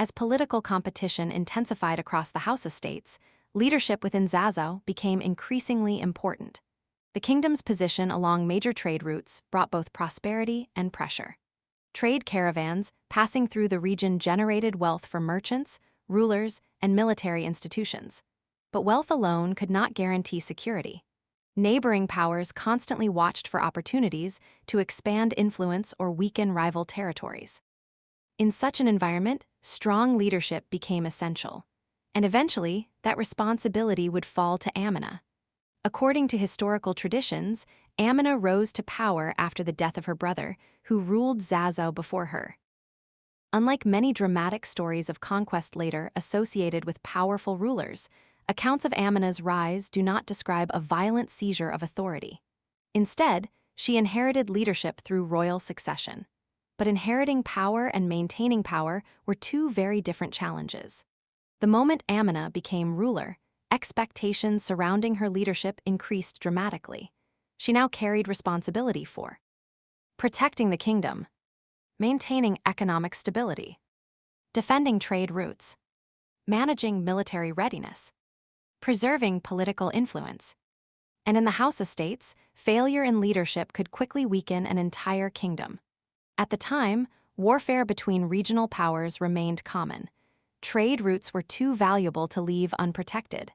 As political competition intensified across the Hausa states, leadership within Zazzau became increasingly important. The kingdom's position along major trade routes brought both prosperity and pressure. Trade caravans passing through the region generated wealth for merchants, rulers, and military institutions. But wealth alone could not guarantee security. Neighboring powers constantly watched for opportunities to expand influence or weaken rival territories. In such an environment, strong leadership became essential, and eventually, that responsibility would fall to Amina. According to historical traditions, Amina rose to power after the death of her brother, who ruled Zazzau before her. Unlike many dramatic stories of conquest later associated with powerful rulers, accounts of Amina's rise do not describe a violent seizure of authority. Instead, she inherited leadership through royal succession. But inheriting power and maintaining power were two very different challenges. The moment Amina became ruler, expectations surrounding her leadership increased dramatically. She now carried responsibility for protecting the kingdom, maintaining economic stability, defending trade routes, managing military readiness, preserving political influence. And in the Hausa states, failure in leadership could quickly weaken an entire kingdom. At the time, warfare between regional powers remained common. Trade routes were too valuable to leave unprotected.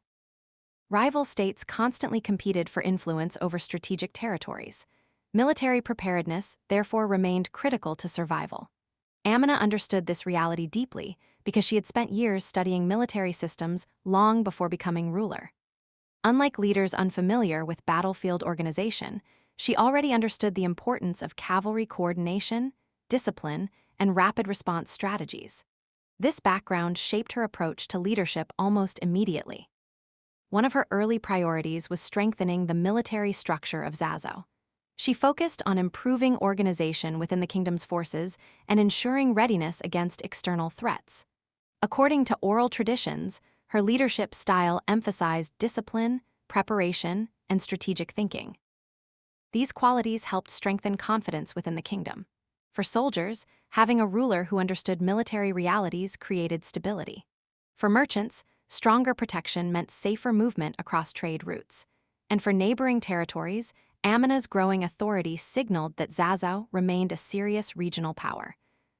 Rival states constantly competed for influence over strategic territories. Military preparedness, therefore, remained critical to survival. Amina understood this reality deeply because she had spent years studying military systems long before becoming ruler. Unlike leaders unfamiliar with battlefield organization, she already understood the importance of cavalry coordination, discipline, and rapid response strategies. This background shaped her approach to leadership almost immediately. One of her early priorities was strengthening the military structure of Zazzau. She focused on improving organization within the kingdom's forces and ensuring readiness against external threats. According to oral traditions, her leadership style emphasized discipline, preparation, and strategic thinking. These qualities helped strengthen confidence within the kingdom. For soldiers, having a ruler who understood military realities created stability. For merchants, stronger protection meant safer movement across trade routes. And for neighboring territories, Amina's growing authority signaled that Zazzau remained a serious regional power.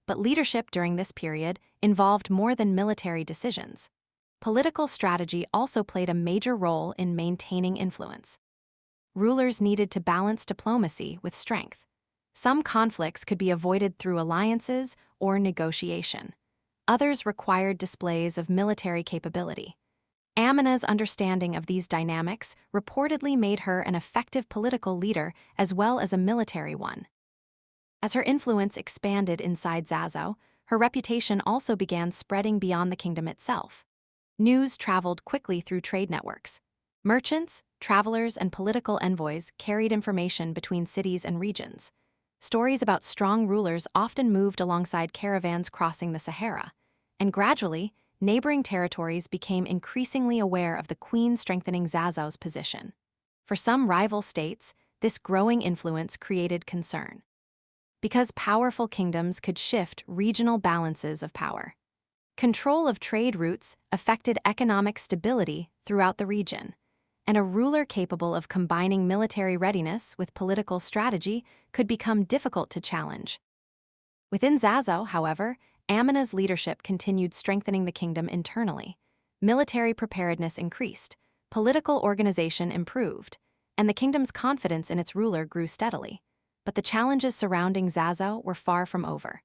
But leadership during this period involved more than military decisions. Political strategy also played a major role in maintaining influence. Rulers needed to balance diplomacy with strength. Some conflicts could be avoided through alliances or negotiation. Others required displays of military capability. Amina's understanding of these dynamics reportedly made her an effective political leader as well as a military one. As her influence expanded inside Zazzau, her reputation also began spreading beyond the kingdom itself. News traveled quickly through trade networks. Merchants, travelers, and political envoys carried information between cities and regions. Stories about strong rulers often moved alongside caravans crossing the Sahara, and gradually, neighboring territories became increasingly aware of the queen strengthening Zazzau's position. For some rival states, this growing influence created concern, because powerful kingdoms could shift regional balances of power. Control of trade routes affected economic stability throughout the region, and a ruler capable of combining military readiness with political strategy could become difficult to challenge. Within Zazzau, however, Amina's leadership continued strengthening the kingdom internally. Military preparedness increased, political organization improved, and the kingdom's confidence in its ruler grew steadily. But the challenges surrounding Zazzau were far from over.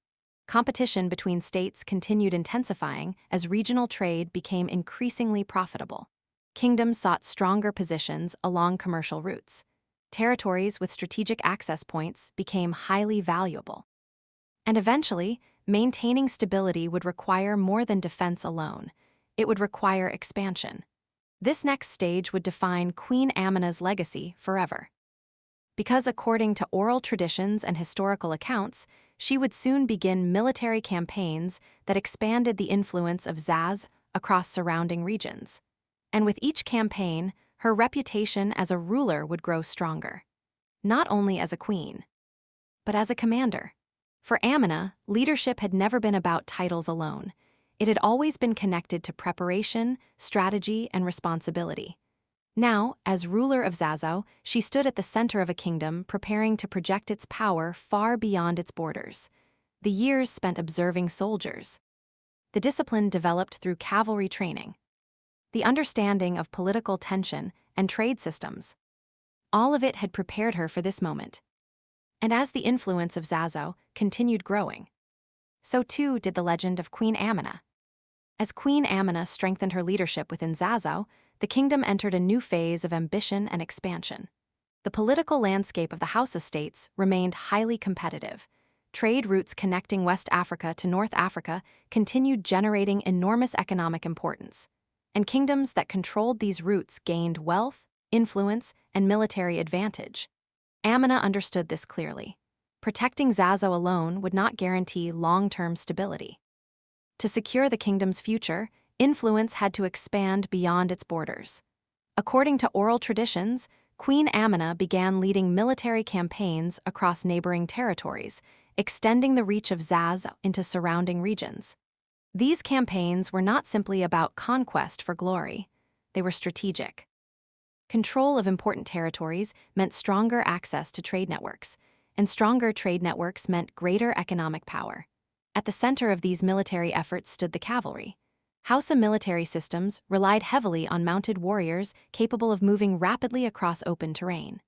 Competition between states continued intensifying as regional trade became increasingly profitable. Kingdoms sought stronger positions along commercial routes. Territories with strategic access points became highly valuable. And eventually, maintaining stability would require more than defense alone. It would require expansion. This next stage would define Queen Amina's legacy forever. Because according to oral traditions and historical accounts, she would soon begin military campaigns that expanded the influence of Zazzau across surrounding regions. And with each campaign, her reputation as a ruler would grow stronger, not only as a queen, but as a commander. For Amina, leadership had never been about titles alone. It had always been connected to preparation, strategy, and responsibility. Now, as ruler of Zazzau, she stood at the center of a kingdom preparing to project its power far beyond its borders. The years spent observing soldiers. The discipline developed through cavalry training. The understanding of political tension and trade systems. All of it had prepared her for this moment. And as the influence of Zazzau continued growing, so too did the legend of Queen Amina. As Queen Amina strengthened her leadership within Zazzau, the kingdom entered a new phase of ambition and expansion. The political landscape of the Hausa states remained highly competitive. Trade routes connecting West Africa to North Africa continued generating enormous economic importance. And kingdoms that controlled these routes gained wealth, influence, and military advantage. Amina understood this clearly. Protecting Zazzau alone would not guarantee long-term stability. To secure the kingdom's future, influence had to expand beyond its borders. According to oral traditions, Queen Amina began leading military campaigns across neighboring territories, extending the reach of Zazzau into surrounding regions. These campaigns were not simply about conquest for glory. They were strategic. Control of important territories meant stronger access to trade networks, and stronger trade networks meant greater economic power. At the center of these military efforts stood the cavalry. Hausa military systems relied heavily on mounted warriors capable of moving rapidly across open terrain.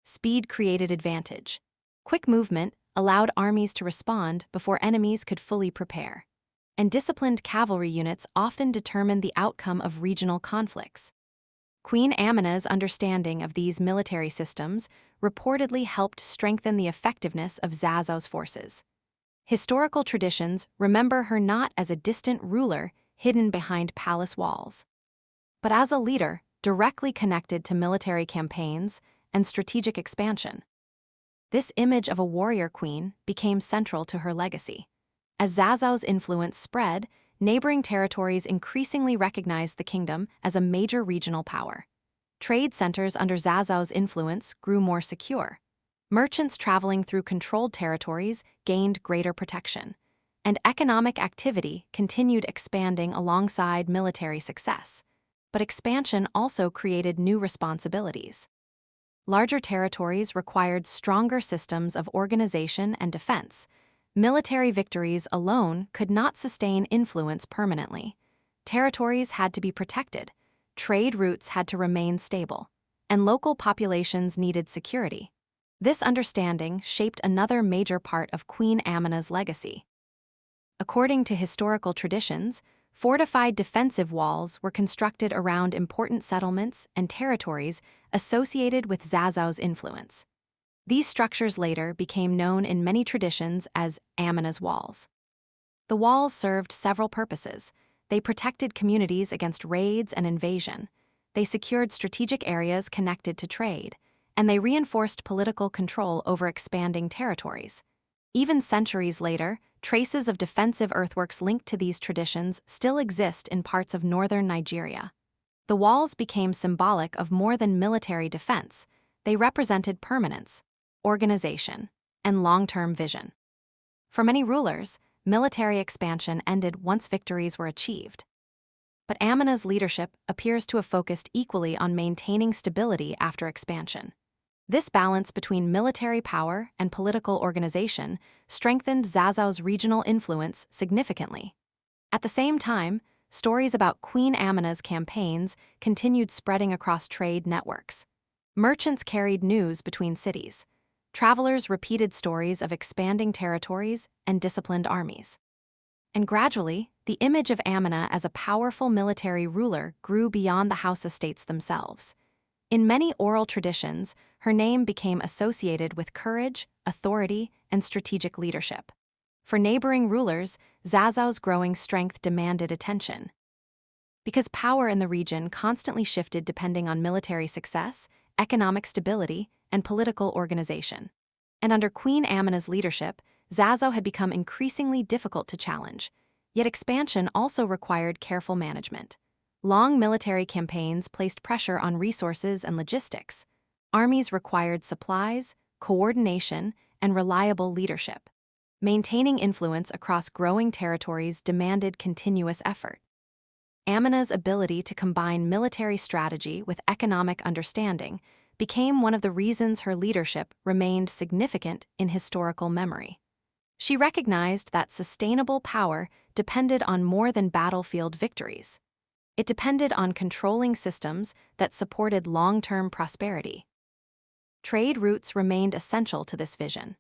Speed created advantage. Quick movement allowed armies to respond before enemies could fully prepare. And disciplined cavalry units often determined the outcome of regional conflicts. Queen Amina's understanding of these military systems reportedly helped strengthen the effectiveness of Zazzau's forces. Historical traditions remember her not as a distant ruler hidden behind palace walls, but as a leader directly connected to military campaigns and strategic expansion. This image of a warrior queen became central to her legacy. As Zazzau's influence spread, neighboring territories increasingly recognized the kingdom as a major regional power. Trade centers under Zazzau's influence grew more secure. Merchants traveling through controlled territories gained greater protection, and economic activity continued expanding alongside military success. But expansion also created new responsibilities. Larger territories required stronger systems of organization and defense. Military victories alone could not sustain influence permanently. Territories had to be protected, trade routes had to remain stable, and local populations needed security. This understanding shaped another major part of Queen Amina's legacy. According to historical traditions, fortified defensive walls were constructed around important settlements and territories associated with Zazzau's influence. These structures later became known in many traditions as Amina's walls. The walls served several purposes. They protected communities against raids and invasion. They secured strategic areas connected to trade, and they reinforced political control over expanding territories. Even centuries later, traces of defensive earthworks linked to these traditions still exist in parts of northern Nigeria. The walls became symbolic of more than military defense. They represented permanence, organization, and long-term vision. For many rulers, military expansion ended once victories were achieved. But Amina's leadership appears to have focused equally on maintaining stability after expansion. This balance between military power and political organization strengthened Zazzau's regional influence significantly. At the same time, stories about Queen Amina's campaigns continued spreading across trade networks. Merchants carried news between cities. Travelers repeated stories of expanding territories and disciplined armies. And gradually, the image of Amina as a powerful military ruler grew beyond the Hausa states themselves. In many oral traditions, her name became associated with courage, authority, and strategic leadership. For neighboring rulers, Zazzau's growing strength demanded attention. Because power in the region constantly shifted depending on military success, economic stability, and political organization. And under Queen Amina's leadership, Zazzau had become increasingly difficult to challenge. Yet expansion also required careful management. Long military campaigns placed pressure on resources and logistics. Armies required supplies, coordination, and reliable leadership. Maintaining influence across growing territories demanded continuous effort. Amina's ability to combine military strategy with economic understanding became one of the reasons her leadership remained significant in historical memory. She recognized that sustainable power depended on more than battlefield victories. It depended on controlling systems that supported long-term prosperity. Trade routes remained essential to this vision.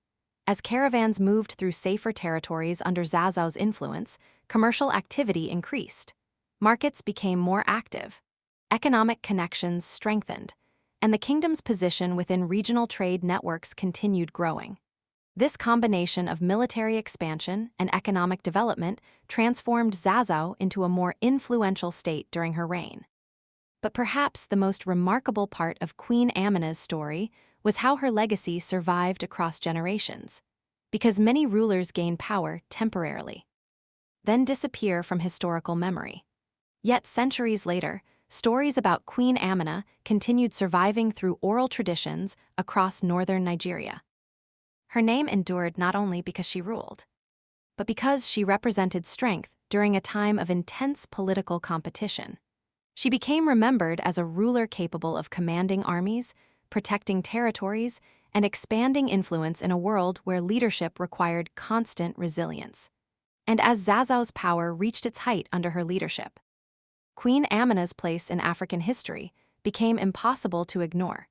As caravans moved through safer territories under Zazzau's influence, commercial activity increased. Markets became more active. Economic connections strengthened, and the kingdom's position within regional trade networks continued growing. This combination of military expansion and economic development transformed Zazzau into a more influential state during her reign. But perhaps the most remarkable part of Queen Amina's story was how her legacy survived across generations. Because many rulers gain power temporarily, then disappear from historical memory. Yet centuries later, stories about Queen Amina continued surviving through oral traditions across northern Nigeria. Her name endured not only because she ruled, but because she represented strength during a time of intense political competition. She became remembered as a ruler capable of commanding armies, protecting territories, and expanding influence in a world where leadership required constant resilience. And as Zazzau's power reached its height under her leadership, Queen Amina's place in African history became impossible to ignore.